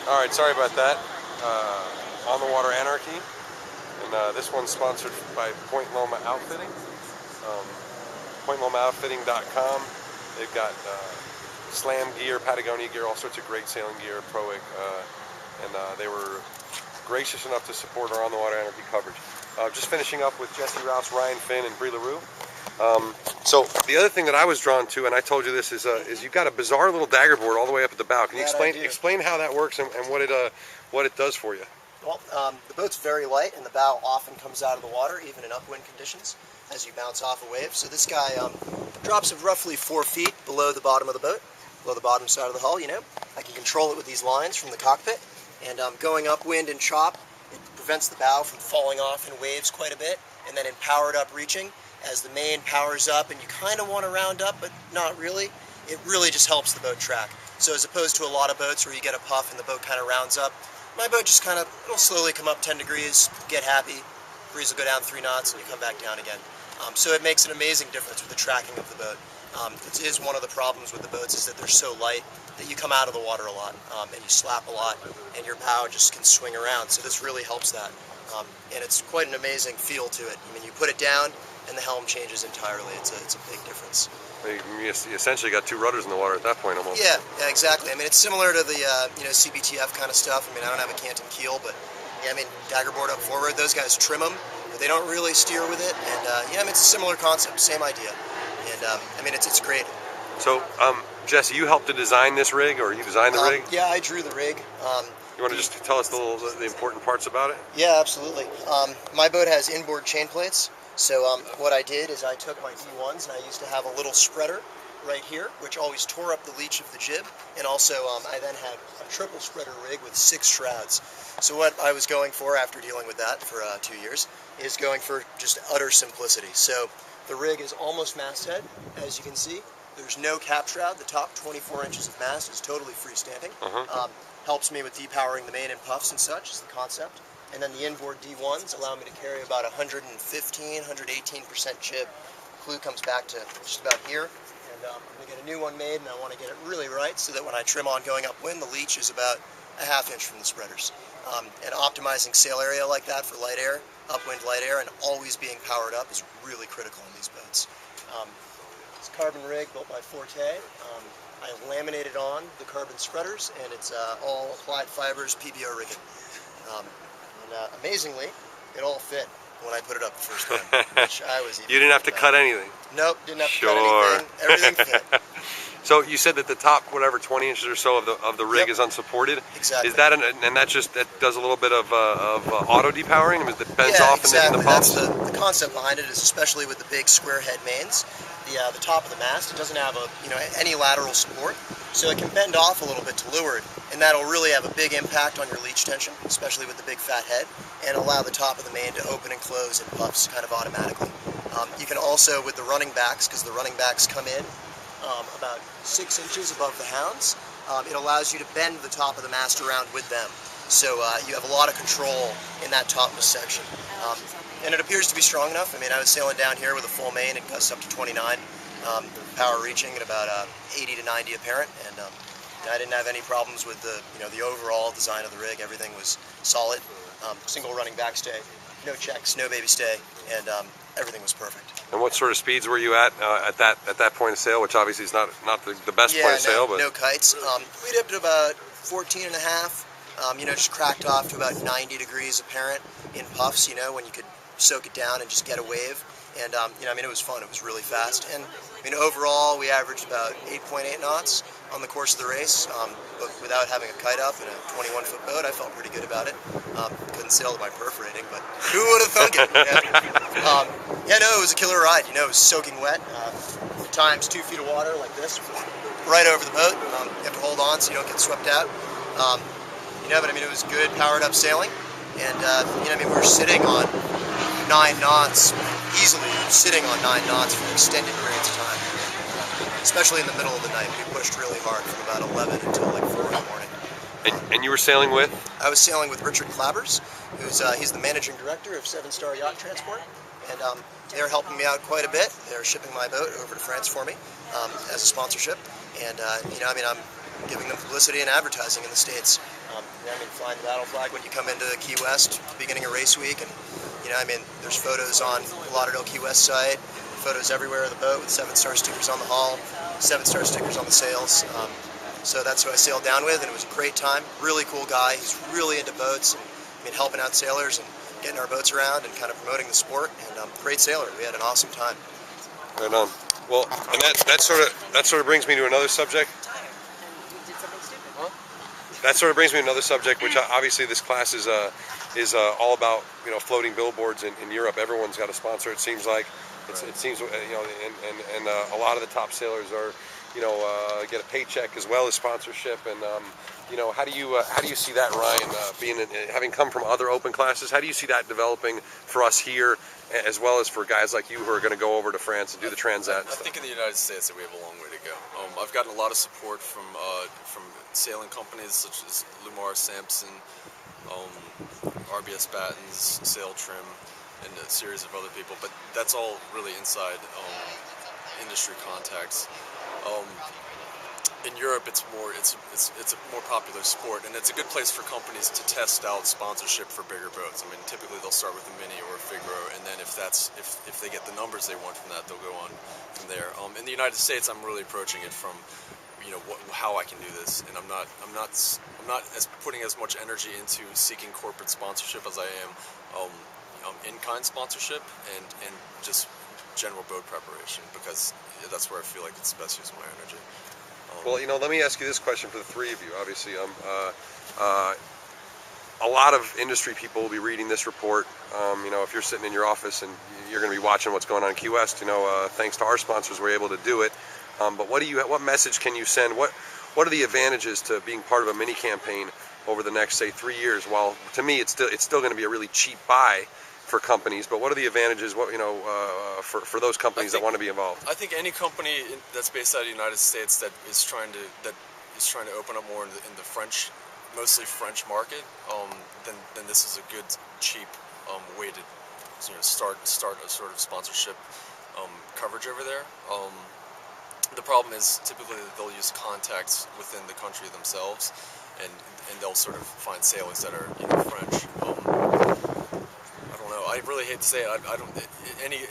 All right, sorry about that. On the Water Anarchy, and this one's sponsored by Point Loma Outfitting. PointLomaOutfitting.com. They've got slam gear, Patagonia gear, all sorts of great sailing gear, Proic, and they were gracious enough to support our On the Water Anarchy coverage. Just finishing up with Jesse, Rowse, Ryan, Finn, and Brie LaRue. So the other thing that I was drawn to, and I told you this, is you've got a bizarre little dagger board all the way up at the bow. Can you explain how that works and what it does for you? Well, the boat's very light, and the bow often comes out of the water, even in upwind conditions, as you bounce off a wave. So this guy drops it roughly 4 feet below the bottom of the boat, below the bottom side of the hull, you know. I can control it with these lines from the cockpit, and going upwind and chop, it prevents the bow from falling off in waves quite a bit, and then in powered up reaching, as the main powers up and you kind of want to round up, but not really, it really just helps the boat track. So as opposed to a lot of boats where you get a puff and the boat kind of rounds up, my boat just kind of, it'll slowly come up 10 degrees, get happy, breeze will go down 3 knots, and you come back down again. So it makes an amazing difference with the tracking of the boat. It is one of the problems with the boats is that they're so light that you come out of the water a lot, and you slap a lot, and your bow just can swing around. So this really helps that. And it's quite an amazing feel to it. I mean, you put it down, and the helm changes entirely. It's a big difference. You essentially got 2 rudders in the water at that point almost. Yeah, exactly. I mean, it's similar to the CBTF kind of stuff. I mean, I don't have a canton keel, but yeah, I mean, dagger board up forward. Those guys trim them, but they don't really steer with it. And yeah, I mean, it's a similar concept, same idea. And I mean, it's great. So, Jesse, you helped to design this rig, or you designed the rig? Yeah, I drew the rig. You want to just tell us the important parts about it? Yeah, absolutely. My boat has inboard chain plates. So what I did is I took my D1s, and I used to have a little spreader right here, which always tore up the leech of the jib. And also I then had a triple spreader rig with 6 shrouds. So what I was going for after dealing with that for 2 years is going for just utter simplicity. So the rig is almost masthead, as you can see. There's no cap shroud. The top 24 inches of mast is totally freestanding. Helps me with depowering the main and puffs and such is the concept. And then the inboard D1s allow me to carry about 115, 118% jib. Clue comes back to just about here. And I'm going to get a new one made, and I want to get it really right so that when I trim on going upwind, the leech is about a ½ inch from the spreaders. And optimizing sail area like that for light air, upwind light air, and always being powered up is really critical in these boats. It's a carbon rig built by Forte. I have laminated on the carbon spreaders, and it's all applied fibers PBO rigging. Amazingly, it all fit when I put it up the first time, which I was even You didn't have to cut anything? Nope, didn't have to cut anything. Everything fit. So you said that the top, whatever, 20 inches or so of the rig is unsupported? Exactly. Is that, and that does a little bit of auto depowering? It bends off exactly. in the pumps? That's the concept behind it is especially with the big square head mains, the top of the mast, it doesn't have any lateral support, so it can bend off a little bit to leeward, and that'll really have a big impact on your leech tension, especially with the big fat head, and allow the top of the main to open and close in puffs kind of automatically. You can also, with the running backs, because the running backs come in about 6 inches above the hounds, it allows you to bend the top of the mast around with them. So you have a lot of control in that topmost section. And it appears to be strong enough. I mean, I was sailing down here with a full main and gusts up to 29, power reaching at about 80 to 90 apparent, and I didn't have any problems with the overall design of the rig. Everything was solid, single running backstay, no checks, no baby stay, and everything was perfect. And what sort of speeds were you at that point of sail, which obviously is not the best point of sail? But no kites. We dipped at about 14 and a half. Just cracked off to about 90 degrees apparent in puffs. When you could soak it down and just get a wave. And it was fun. It was really fast. And overall, we averaged about 8.8 knots on the course of the race. But without having a kite up in a 21-foot boat, I felt pretty good about it. Couldn't sail to my perforating, but who would have thunk it? It was a killer ride. It was soaking wet. At times, 2 feet of water like this, right over the boat. You have to hold on so you don't get swept out. But it was good powered up sailing, and we were sitting on 9 knots, easily sitting on 9 knots for extended periods of time, especially in the middle of the night. We pushed really hard from about 11 until like 4 in the morning. And you were sailing with? I was sailing with Richard Clabbers, he's the managing director of 7-Star Yacht Transport, and they're helping me out quite a bit. They're shipping my boat over to France for me as a sponsorship, and I'm giving them publicity and advertising in the States. Flying the battle flag when you come into Key West, beginning of race week, and there's photos on the Lauderdale Key West site, photos everywhere of the boat with 7-star stickers on the hull, 7-star stickers on the sails. So that's who I sailed down with, and it was a great time. Really cool guy. He's really into boats and helping out sailors and getting our boats around and kind of promoting the sport. And great sailor. We had an awesome time. Right on. Well, and that sort of brings me to another subject. That sort of brings me to another subject, which obviously this class is all about, floating billboards in Europe. Everyone's got a sponsor. It seems like it seems and a lot of the top sailors are get a paycheck as well as sponsorship. And how do you see that, Ryan, having come from other open classes? How do you see that developing for us here, as well as for guys like you who are going to go over to France and do the Transat? I think in the United States that we have a long way to go. I've gotten a lot of support from sailing companies such as Lumar Sampson, RBS Battens, Sail Trim, and a series of other people. But that's all really inside industry contacts. In Europe, it's a more popular sport, and it's a good place for companies to test out sponsorship for bigger boats. Typically they'll start with a mini or a Figaro, and then if they get the numbers they want from that, they'll go on from there. In the United States, I'm really approaching it from how I can do this, and I'm not putting as much energy into seeking corporate sponsorship as I am in-kind sponsorship and just general boat preparation, because that's where I feel like it's the best use of my energy. Well, let me ask you this question for the three of you. Obviously, a lot of industry people will be reading this report. If you're sitting in your office and you're going to be watching what's going on in Key West, thanks to our sponsors, we're able to do it. But what message can you send? What are the advantages to being part of a mini campaign over the next, say, 3 years? While to me, it's still going to be a really cheap buy for companies, but what are the advantages? For those companies that want to be involved? I think any company that's based out of the United States that is trying to open up more in the French, mostly French market, then this is a good, cheap way to start a sort of sponsorship coverage over there. The problem is typically they'll use contacts within the country themselves, and they'll sort of find sailors that are French. I really hate to say it.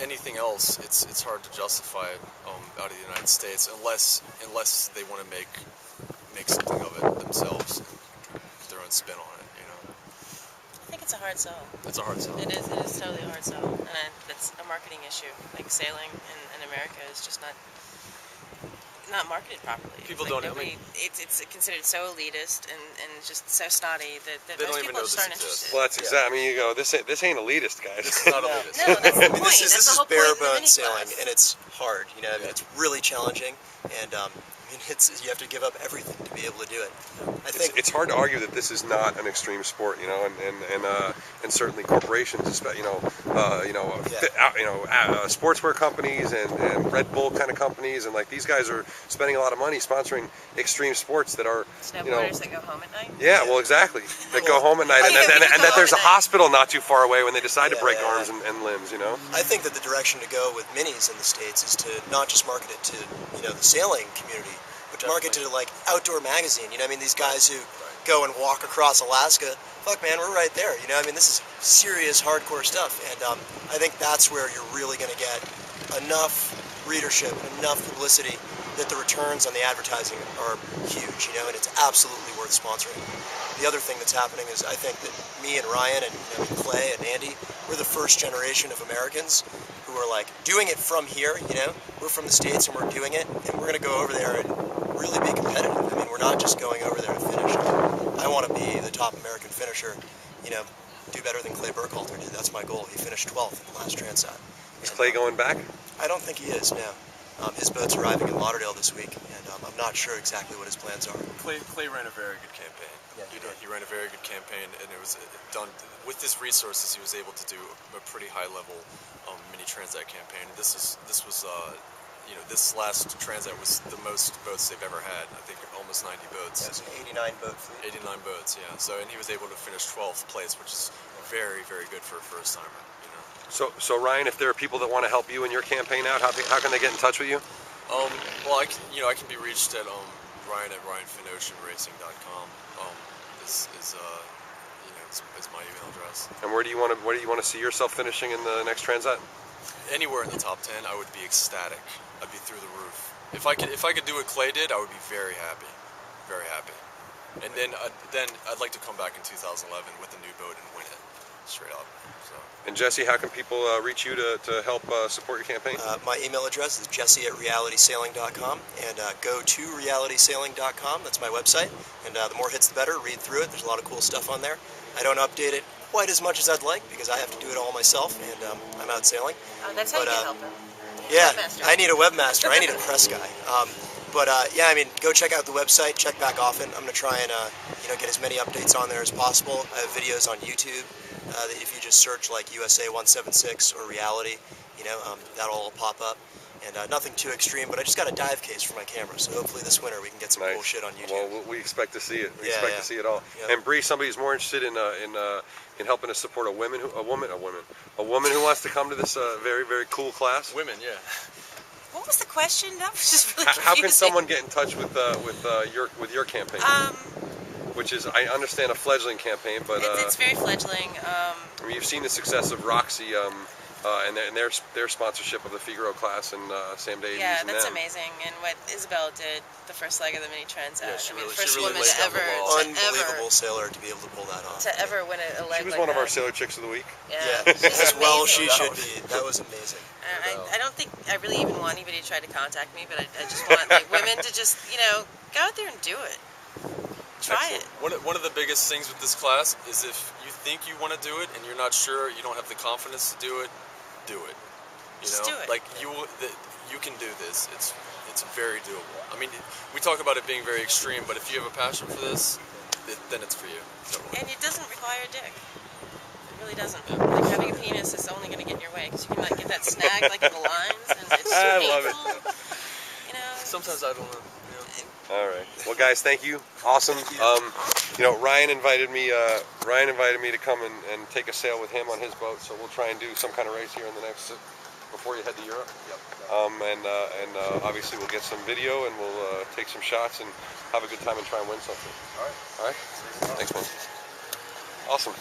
Anything else. It's hard to justify it out of the United States unless they want to make something of it themselves, and put their own spin on it. I think it's a hard sell. It's a hard sell. It is totally a hard sell, and it's a marketing issue. Like sailing in America is just not marketed properly. People don't. It's considered so elitist and just so snotty that they most don't even people know just this aren't exists. interested. Well, that's exactly. You go. This ain't elitist, guys. This is not elitist. No, that's the point. This That's the is whole bare point of the bones mini sailing, class. and it's hard. It's really challenging, and you have to give up everything to be able to do it. I think it's hard to argue that this is not an extreme sport, and certainly corporations, sportswear companies and Red Bull kind of companies, and like these guys are spending a lot of money sponsoring extreme sports that are Snowboarders that go home at night. Yeah, well, exactly. That go home at night, and that there's a hospital not too far away when they decide to break arms and limbs. I think that the direction to go with minis in the States is to not just market it to the sailing community, but to market to like Outdoor Magazine. These guys who go and walk across Alaska. Fuck, man, we're right there. This is serious, hardcore stuff, and I think that's where you're really going to get enough readership and enough publicity that the returns on the advertising are huge. And it's absolutely worth sponsoring. The other thing that's happening is I think that me and Ryan and Clay and Andy, we're the first generation of Americans who are like doing it from here. We're from the States and we're doing it, and we're going to go over there and really be competitive. We're not just going over there to finish. I want to be the top American finisher, do better than Clay Burkhalter did. That's my goal. He finished 12th in the last Transat. Is Clay going back? I don't think he is, no. His boat's arriving in Lauderdale this week, and I'm not sure exactly what his plans are. Clay ran a very good campaign. Yeah, he ran a very good campaign, and it was done with his resources. He was able to do a pretty high level mini Transat campaign. This last Transat was the most boats they've ever had. I think almost 90 boats. Yeah, it's an 89 boat fleet. 89 boats, yeah. So, and he was able to finish 12th place, which is very, very good for a first timer. So Ryan, if there are people that want to help you in your campaign out, how can they get in touch with you? Well, I can be reached at Ryan at RyanFinoceanRacing.com. Is is my email address. And where do you want to see yourself finishing in the next Transat? Anywhere in the top 10, I would be ecstatic. I'd be through the roof. If I could do what Clay did, I would be very happy, very happy. And then I'd like to come back in 2011 with a new boat and win it, straight up. So. And Jesse, how can people reach you to help support your campaign? My email address is jesse@realitysailing.com, and go to realitysailing.com. That's my website, and the more hits the better. Read through it. There's a lot of cool stuff on there. I don't update it quite as much as I'd like because I have to do it all myself, and I'm out sailing. Oh, that's how you get help. Yeah, Webmaster. I need a webmaster. I need a press guy. Yeah, I mean, go check out the website. Check back often. I'm gonna try and get as many updates on there as possible. I have videos on YouTube that if you just search like USA 176 or Reality, that'll all pop up. And nothing too extreme, but I just got a dive case for my camera, so hopefully this winter we can get some cool shit on YouTube. Well, we expect to see it. We Yeah, expect yeah. to see it all. Yep. And Bree, somebody who's more interested in helping to support a woman who wants to come to this very, very cool class. Women, yeah. What was the question? That was just really How can confusing. someone get in touch with your campaign? Which is, I understand, a fledgling campaign, but it's very fledgling. I mean, you've seen the success of Roxy and their sponsorship of the Figaro class and Sam Day. Yeah, that's amazing. And what Isabel did the first leg of the mini Transat. Yeah, she I mean, really- first she really woman laid to down the ever, law. Unbelievable sailor to be able to pull that off. to ever win a leg She was like one of our that. Sailor Chicks of the Week. Yeah, she's As well she amazing. should be. That was amazing. I don't think I really even want anybody to try to contact me, but I just want like women to just go out there and do it. Try it. One of the biggest things with this class is if you think you want to do it and you're not sure, you don't have the confidence to do it, do it. Just do it. Like you can do this. It's very doable. I mean, we talk about it being very extreme, but if you have a passion for this, then it's for you. Totally. And it doesn't require a dick. It really doesn't. Like having a penis is only going to get in your way because you can like get that snagged like in the lines, and it's too I painful. love it. Sometimes I don't know. All right. Well, guys, thank you. Awesome. Ryan invited me to come and take a sail with him on his boat. So we'll try and do some kind of race here in the next before you head to Europe. Yep. Obviously we'll get some video and we'll take some shots and have a good time and try and win something. All right. All right. Thanks, man. Awesome.